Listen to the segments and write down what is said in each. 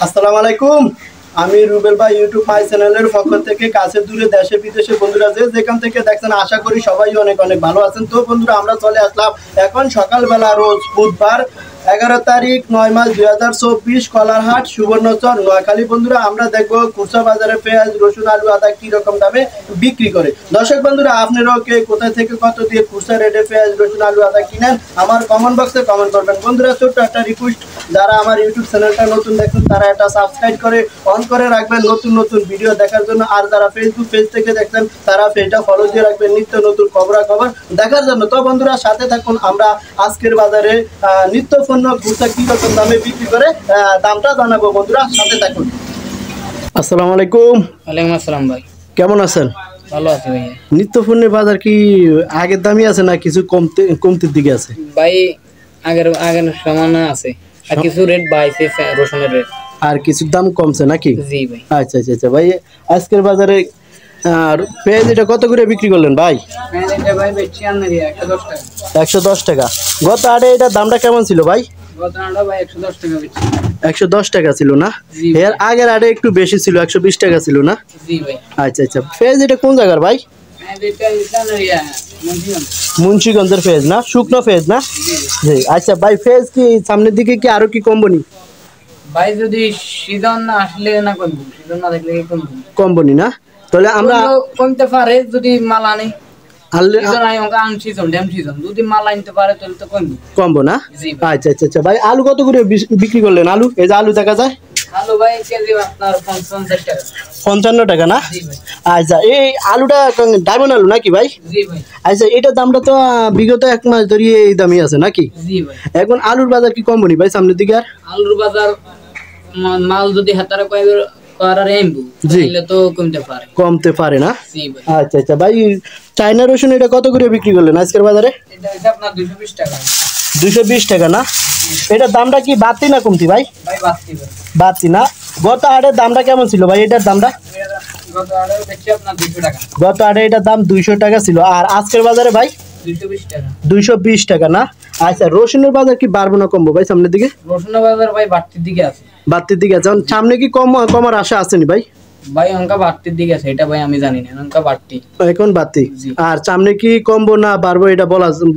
আসসালামু আলাইকুম। আমি রুবেল ভাই ইউটিউব মাই চ্যানেলের পক্ষ থেকে কাছে দূরে দেশে বিদেশে বন্ধুরা যে যেখান থেকে দেখছেন আশা করি সবাই অনেক অনেক ভালো আছেন। তো বন্ধুরা আমরা চলে আসলাম এখন সকালবেলা রোজ বুধবার 11 তারিখ 9 মাস 2024 কলারহাট সুবর্ণচর নোয়াখালী। বন্ধুরা আমরা দেখবো খুচরা বাজারে পেঁয়াজ রসুন আলু আদা কি রকম দামে বিক্রি করে। দর্শক বন্ধুরা আপনারাও কে কোথায় থেকে কত দিয়ে খুচরা রেটে পেঁয়াজ রসুন আলু আদা কিনেন আমার কমেন্ট বক্সে কমেন্ট করবেন। বন্ধুরা ছোট্ট একটা রিকোয়েস্ট, যারা আমার ইউটিউব চ্যানেলটা নতুন দেখেন তারা এটা সাবস্ক্রাইব করে অন করে রাখবেন নতুন নতুন ভিডিও দেখার জন্য। আর যারা ফেসবুক পেজ থেকে দেখছেন তারা পেজটা ফলো দিয়ে রাখবেন নিত্য নতুন খবর দেখার জন্য। তো বন্ধুরা সাথে থাকুন, আমরা আজকের বাজারে নিত্য পণ্য খুচরা কি রকম দামে বিক্রি করে দামটা জানাবো। বন্ধুরা সাথে থাকুন। আসসালামু আলাইকুম। ওয়ালাইকুম আসসালাম ভাই, কেমন আছেন? ভালো আছি ভাই। নিত্য পণ্যের বাজার কি আগের দামই আছে না কিছু কমতির দিকে আছে? ভাই আগের সমান আছে, আর কিছু রেট বাড়ছে, রসুনের রেট আর কিছু দাম কমছে নাকি? জি ভাই। আচ্ছা আচ্ছা আচ্ছা ভাই, আজকের বাজারে পেঁয়াজ এটা কত করে বিক্রি করলেন ভাই? এটা ভাই বেচছি আনরি 110 টাকা। 110 টাকা। গত আড়ে এটার দামটা কেমন ছিল ভাই? গত আড়া ভাই 110 টাকা বেচছি। 110 টাকা ছিল না? এর আগের আড়ে একটু বেশি ছিল, 120 টাকা ছিল না? জি ভাই। আচ্ছা আচ্ছা, পেঁয়াজ এটা কোন জায়গার ভাই? এটা আনরি মুন্সিগঞ্জ। মুন্সিগঞ্জের পেঁয়াজ না? শুকনো পেঁয়াজ না? জি। আচ্ছা ভাই, পেঁয়াজ কি সামনের দিকে কি আরো কি কমবনি? ভাই যদি সিজন না আসলে না কমবো, সিজন না দেখলে কমবো। কমবনি না? তাহলে আমরা কমতে পারে যদি মাল আনি। আনলে সিজন আই ওটা আন সিজন ড্যাম সিজন যদি মাল আনতে পারে তাহলে তো কমবো। কমবো না? আচ্ছা আচ্ছা আচ্ছা ভাই, আলু কত করে বিক্রি করলেন? আলু এই যে আলু দেখা যায় আলু ভাই কেজি আপনার 55 টাকা। 55 টাকা না? জি ভাই। আচ্ছা, এই আলুটা ডায়মন্ড আলু নাকি ভাই? জি ভাই। আচ্ছা, এটার দামটা তো বিগত 1 মাস ধরে এই দামই আছে নাকি? জি ভাই। এখন আলুর বাজার কি কমবনি ভাই সামনের দিকে? আর আলুর বাজার মাল যদি হাতারে করার এমবু তাহলে তো কমতে পারে না? জি ভাই। আচ্ছা আচ্ছা ভাই, চায়না রসুন এটা কত করে বিক্রি করলেন আজকের বাজারে? এটা হচ্ছে আপনার 220 টাকা। 220 টাকা না? এটার দামটা কি বাড়তি না কমতি ভাই? ভাই বাড়তি ভাই। বাড়তি না? গত আড়ের দামটা কেমন ছিল ভাই এটার দামটা? গত আড়ে দেখছি আপনার 200 টাকা। গত আড়ে এটার দাম 200 টাকা ছিল, আর আজকের বাজারে ভাই 220 টাকা। 220 টাকা না? আচ্ছা, রসুনের বাজার কি বাড়বো না কমবো ভাই সামনের দিকে? রসুনের বাজার ভাই বাড়তির দিকে আছে। বাড়তির দিকে আছে? সামনে কি কমার আশা আসেনি ভাই? ভাই অঙ্কা বাড়তির দিকে আছে, এটা ভাই আমি জানি না, অঙ্কা বাড়তি এখন বাড়তি। আর সামনে কি কমবো না বাড়বো এটা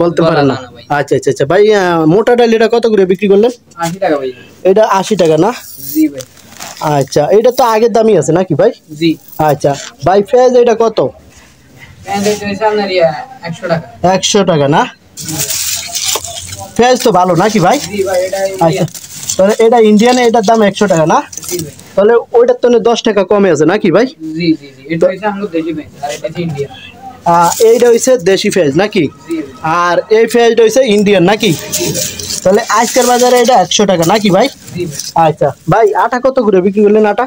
বলতে পারেন না? আচ্ছা আচ্ছা আচ্ছা ভাই, মোটা ডাল এটা কত করে বিক্রি করলেন? 80 টাকা ভাই। এটা 80 টাকা না? জি ভাই। আচ্ছা, এটা তো আগের দামই আছে নাকি ভাই? জি। আচ্ছা ভাই, পেঁয়াজ এটা কত? পেঁয়াজ হচ্ছে আপনার 100 টাকা। 100 টাকা না? পেঁয়াজ তো ভালো নাকি ভাই? জি ভাই। এটা আচ্ছা, তাহলে এটা ইন্ডিয়ানে এটার দাম 100 টাকা না? জি ভাই। তাহলে ওইটার তো 10 টাকা কমে আছে নাকি ভাই? জি জি জি। এটা হচ্ছে আমাদের দেশি পেঁয়াজ আর এটা হচ্ছে ইন্ডিয়ান। এইটা হইছে দেশি পেঁয়াজ নাকি? জি। আর এই পেঁয়াজটা হইছে ইন্ডিয়ান নাকি? তাহলে আজকের বাজারে এটা 100 টাকা নাকি ভাই? জি। আচ্ছা ভাই, আটা কত করে বিক্রি করলেন? আটা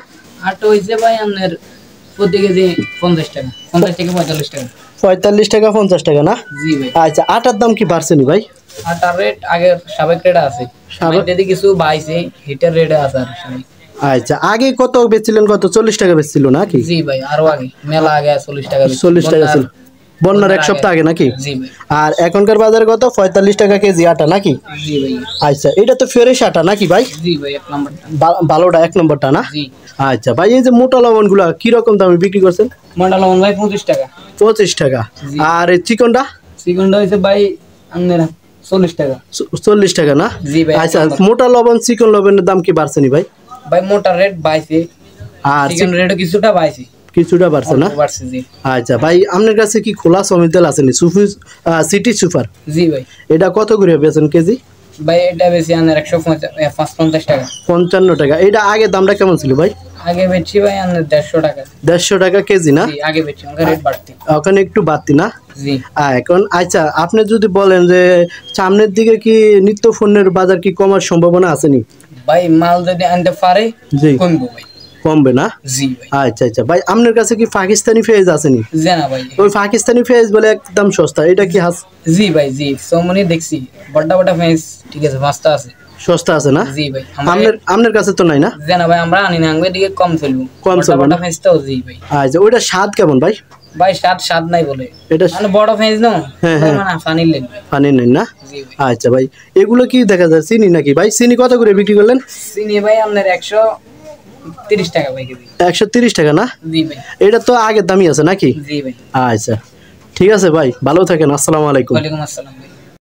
হইছে ভাই আপনার প্রতি কেজি 50 টাকা। 50 থেকে 45 টাকা। 45 টাকা 50 টাকা না? জি ভাই। আচ্ছা, আটার দাম কি বাড়ছে নি ভাই? আটার রেট আগের সাবেক রেট আছে, যদি কিছু বাইছে হিটার রেট আছে আর সাবেক। আচ্ছা, আগে কত বেচছিলেন? কত 40 টাকা বেচছিল নাকি? জি ভাই, আরো আগে মেলা আগে 40 টাকা। 40 টাকা ছিল বন্যার 1 সপ্তাহ আগে নাকি? জি ভাই। আর এখনকার বাজারে কত? 45 টাকা কেজি আটা নাকি? জি ভাই। আচ্ছা, এটা তো ফ্রেশ আটা নাকি ভাই? জি ভাই, 1 নম্বরটা ভালোটা 1 নম্বরটা না? জি। আচ্ছা ভাই, এই যে মোটা লবণগুলো কি রকম দামে বিক্রি করছেন? মোটা লবণ ভাই 25 টাকা। 25 টাকা। আর এই চিকনটা? চিকনটা হইছে ভাই আপনার 40 টাকা। 40 টাকা না? জি ভাই। আচ্ছা, মোটা লবণ চিকন লবণের দাম কি বাড়ছে নি ভাই? ভাই মোটা রেট বাইছে আর চিকন রেটও কিছুটা বাইছে। কিছুটা বাড়ছে না? বাড়ছে জি। আচ্ছা ভাই, আপনার কাছে কি খোলা সমিত তেল আছে নি? City super? জি ভাই। এটা কত করে বেচেন কেজি? ভাই এটা বেশি আনার 150 টাকা। 55 টাকা। এটা আগে দামটা কেমন ছিল ভাই? আগে বেচছি ভাই আনার 150 টাকা। 150 টাকা কেজি না? জি, আগে বেচছি, ওখানে রেট বাড়তি। ওখানে একটু বাড়তি না? জি। এখন আচ্ছা, আপনি যদি বলেন যে সামনের দিকে কি নিত্য পণ্যের বাজার কি কমার সম্ভাবনা আছে নি? ভাই মাল যদি আনতে পারে জি কমবো ভাই। কমবে না? জি ভাই। আচ্ছা আচ্ছা ভাই, আপনার কাছে কি পাকিস্তানি পেঁয়াজ আছে নি? জানা ভাই। ওই পাকিস্তানি পেঁয়াজ বলে একদম সস্তা, এটা কি জি ভাই। জি, সোমনি দেখছি বড় বড় পেঁয়াজ ঠিক আছে, সস্তা আছে। সস্তা আছে না? জি ভাই। আপনার কাছে তো নাই না? জানা ভাই, আমরা আনি না, আমাদের দিকে কম চলবো। কম চলবে বড় না? পেঁয়াজটাও জি ভাই। আচ্ছা, ওইটা স্বাদ কেমন ভাই? ভাই স্বাদ নাই বলে, এটা মানে বড় পেঁয়াজ না, হ্যাঁ, মানে পানি লাগবে। পানি নেই না? জি ভাই। আচ্ছা ভাই, এগুলো কি দেখা যায় চিনি নাকি ভাই? চিনি কত করে বিক্রি করলেন? চিনি ভাই আপনার 30 টাকা ভাই কেজি। 130 টাকা না? জি ভাই। এটা তো আগের দামই আছে নাকি? জি ভাই। আচ্ছা ঠিক আছে ভাই, ভালো থাকেন, আসসালামু আলাইকুম। ওয়ালাইকুম আসসালাম ভাই।